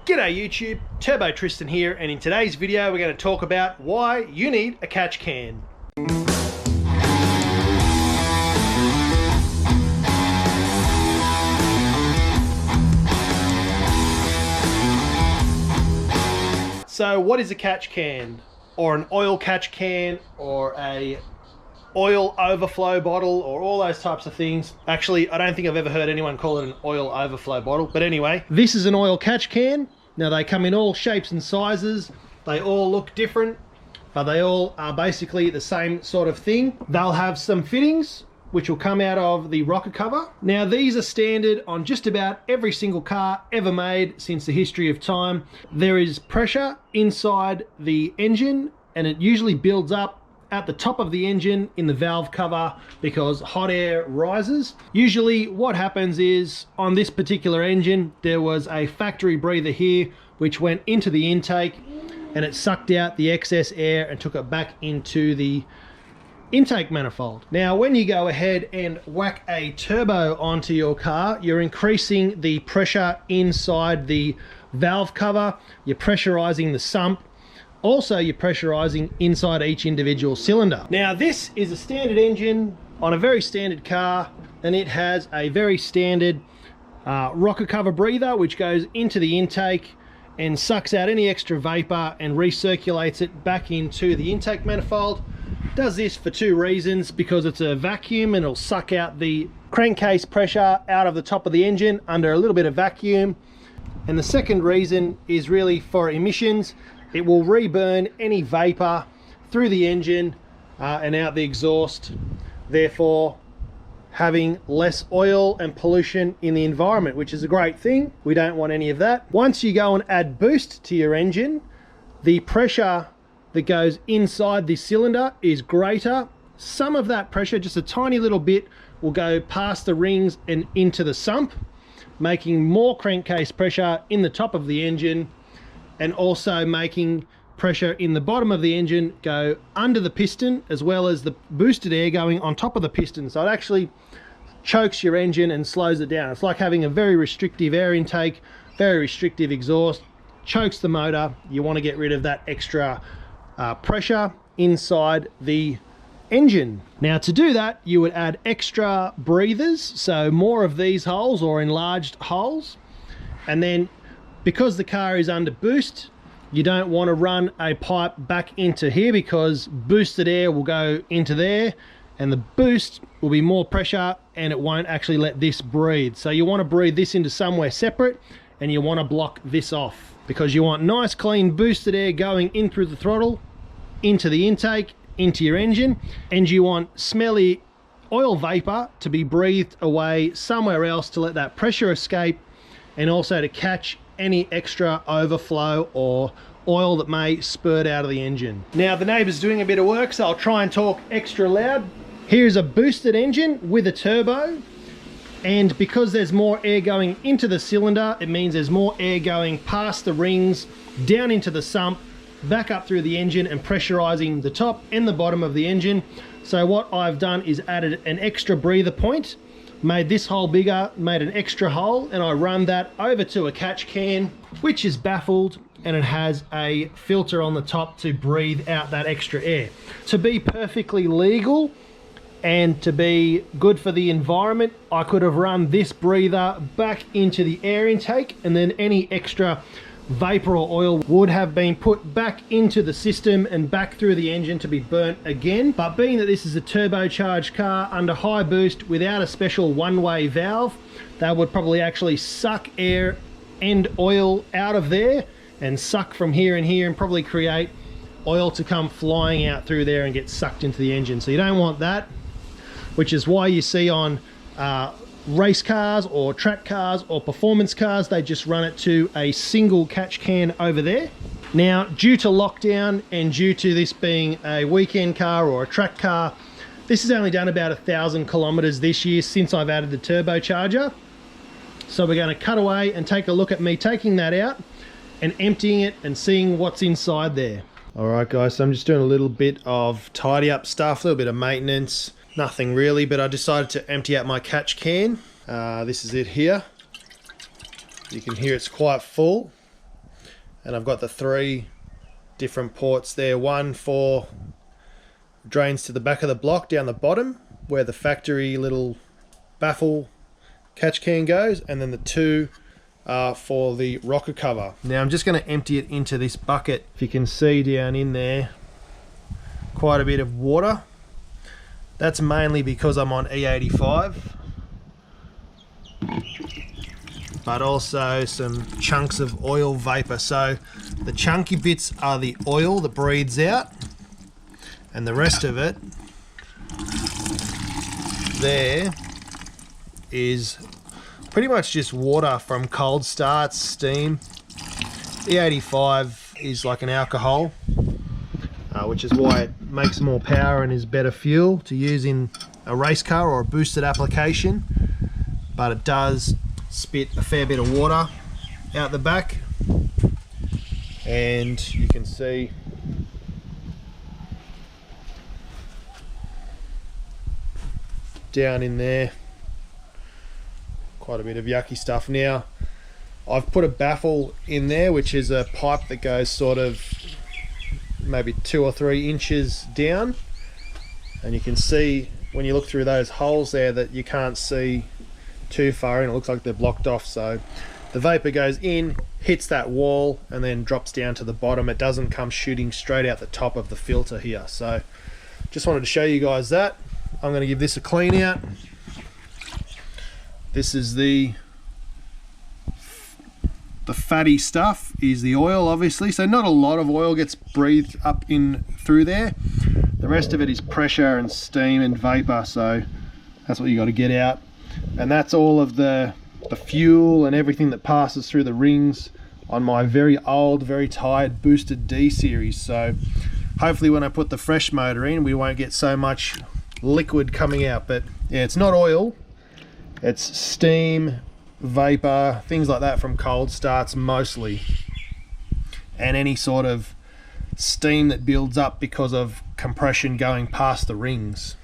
G'day YouTube, Turbo Tristan here, and in today's video we're going to talk about why you need a catch can. So what is a catch can? Or an oil catch can, or a oil overflow bottle, or all those types of things. Actually, I don't think I've ever heard anyone call it an oil overflow bottle, but anyway, this is an oil catch can. Now they come in all shapes and sizes. They all look different, but they all are basically the same sort of thing. They'll have some fittings which will come out of the rocker cover. Now these are standard on just about every single car ever made since the history of time. There is pressure inside the engine, and it usually builds up at the top of the engine in the valve cover because hot air rises. Usually what happens is, on this particular engine, there was a factory breather here which went into the intake, and it sucked out the excess air and took it back into the intake manifold. Now when you go ahead and whack a turbo onto your car, you're increasing the pressure inside the valve cover, you're pressurizing the sump. Also, you're pressurizing inside each individual cylinder. Now this is a standard engine on a very standard car, and it has a very standard rocker cover breather which goes into the intake and sucks out any extra vapor and recirculates it back into the intake manifold. Does this for two reasons: because it's a vacuum and it'll suck out the crankcase pressure out of the top of the engine under a little bit of vacuum. And the second reason is really for emissions. It will reburn any vapor through the engine and out the exhaust, therefore having less oil and pollution in the environment, which is a great thing. We don't want any of that. Once you go and add boost to your engine, the pressure that goes inside the cylinder is greater. Some of that pressure, just a tiny little bit, will go past the rings and into the sump, making more crankcase pressure in the top of the engine, and also making pressure in the bottom of the engine go under the piston, as well as the boosted air going on top of the piston. So it actually chokes your engine and slows it down. It's like having a very restrictive air intake, very restrictive exhaust, chokes the motor. You want to get rid of that extra pressure inside the engine. Now to do that, you would add extra breathers, so more of these holes or enlarged holes. And then, because the car is under boost, you don't want to run a pipe back into here, because boosted air will go into there and the boost will be more pressure and it won't actually let this breathe. So you want to breathe this into somewhere separate, and you want to block this off, because you want nice clean boosted air going in through the throttle, into the intake, into your engine, and you want smelly oil vapor to be breathed away somewhere else to let that pressure escape, and also to catch any extra overflow or oil that may spurt out of the engine. Now the neighbour's doing a bit of work, so I'll try and talk extra loud. Here's a boosted engine with a turbo, and because there's more air going into the cylinder, it means there's more air going past the rings, down into the sump, back up through the engine and pressurizing the top and the bottom of the engine. So what I've done is added an extra breather point, made this hole bigger, made an extra hole, and I run that over to a catch can, which is baffled, and it has a filter on the top to breathe out that extra air. To be perfectly legal and to be good for the environment, I could have run this breather back into the air intake, and then any extra vapor or oil would have been put back into the system and back through the engine to be burnt again. But being that this is a turbocharged car under high boost without a special one-way valve, that would probably actually suck air and oil out of there and suck from here and here, and probably create oil to come flying out through there and get sucked into the engine. So you don't want that, which is why you see on race cars or track cars or performance cars, they just run it to a single catch can over there. Now, due to lockdown and due to this being a weekend car or a track car, this has only done about 1,000 kilometers this year since I've added the turbocharger. So we're going to cut away and take a look at me taking that out and emptying it and seeing what's inside there. All right guys, so I'm just doing a little bit of tidy up stuff, a little bit of maintenance. Nothing really, but I decided to empty out my catch can. This is it here. You can hear it's quite full. and I've got the 3 different ports there. One for drains to the back of the block down the bottom where the factory little baffle catch can goes, and then the 2 for the rocker cover. Now I'm just going to empty it into this bucket. If you can see down in there, quite a bit of water. That's mainly because I'm on E85, but also some chunks of oil vapor. So the chunky bits are the oil that breathes out, and the rest of it there is pretty much just water from cold starts, steam. E85 is like an alcohol, which is why it makes more power and is better fuel to use in a race car or a boosted application, but it does spit a fair bit of water out the back, and you can see down in there quite a bit of yucky stuff. Now I've put a baffle in there, which is a pipe that goes sort of maybe 2 or 3 inches down, and you can see when you look through those holes there that you can't see too far in. It looks like they're blocked off, so the vapor goes in, hits that wall, and then drops down to the bottom. It doesn't come shooting straight out the top of the filter here. So just wanted to show you guys that. I'm going to give this a clean out. This is the fatty stuff is the oil, obviously, so not a lot of oil gets breathed up in through there. The rest of it is pressure and steam and vapor, so that's what you got to get out. And that's all of the fuel and everything that passes through the rings on my very old, very tired boosted D series. So hopefully when I put the fresh motor in, we won't get so much liquid coming out. But yeah, it's not oil, it's steam, vapor, things like that from cold starts mostly, and any sort of steam that builds up because of compression going past the rings.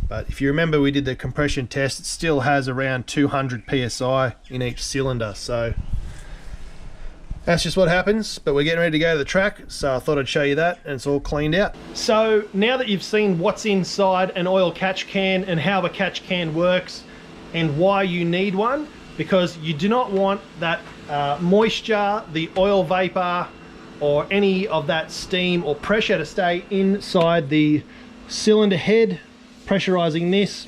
But if you remember, we did the compression test, it still has around 200 psi in each cylinder, so that's just what happens. But we're getting ready to go to the track, so I thought I'd show you that, and it's all cleaned out. So now that you've seen what's inside an oil catch can and how a catch can works and why you need one, because you do not want that moisture, the oil vapor, or any of that steam or pressure to stay inside the cylinder head, pressurizing this,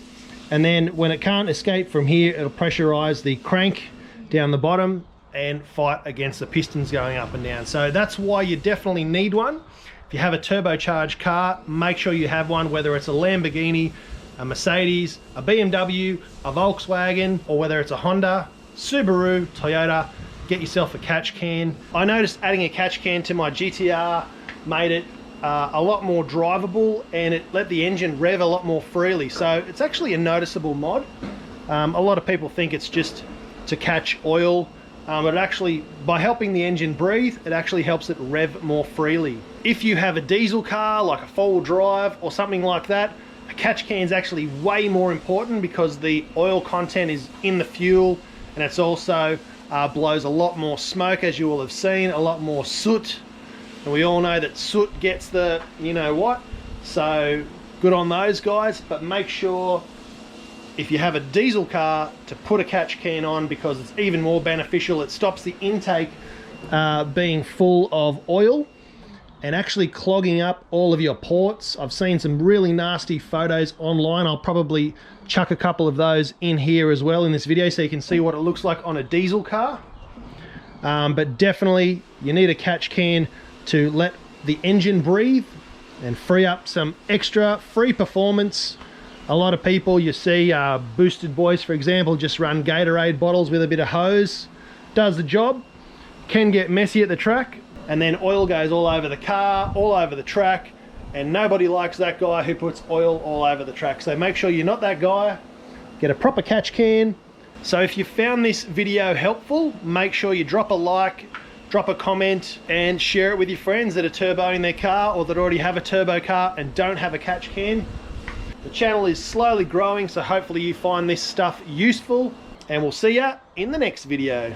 and then when it can't escape from here, it'll pressurize the crank down the bottom and fight against the pistons going up and down. So that's why you definitely need one. If you have a turbocharged car, make sure you have one, whether it's a Lamborghini, a Mercedes, a BMW, a Volkswagen, or whether it's a Honda, Subaru, Toyota. Get yourself a catch can. I noticed adding a catch can to my GTR made it a lot more drivable, and it let the engine rev a lot more freely. So it's actually a noticeable mod. A lot of people think it's just to catch oil, but it actually, by helping the engine breathe, it actually helps it rev more freely. If you have a diesel car, like a 4-wheel drive or something like that, a catch can is actually way more important because the oil content is in the fuel, and it's also blows a lot more smoke, as you will have seen, a lot more soot. And we all know that soot gets the you know what, so good on those guys. But make sure if you have a diesel car to put a catch can on, because it's even more beneficial. It stops the intake being full of oil and actually clogging up all of your ports. I've seen some really nasty photos online. I'll probably chuck a couple of those in here as well in this video so you can see what it looks like on a diesel car. But definitely you need a catch can to let the engine breathe and free up some extra free performance. A lot of people you see, boosted boys for example, just run Gatorade bottles with a bit of hose. Does the job, can get messy at the track, and then oil goes all over the car, all over the track, and nobody likes that guy who puts oil all over the track. So make sure you're not that guy. Get a proper catch can. So if you found this video helpful, make sure you drop a like, drop a comment, and share it with your friends that are turboing their car or that already have a turbo car and don't have a catch can. The channel is slowly growing, so hopefully you find this stuff useful, and we'll see ya in the next video.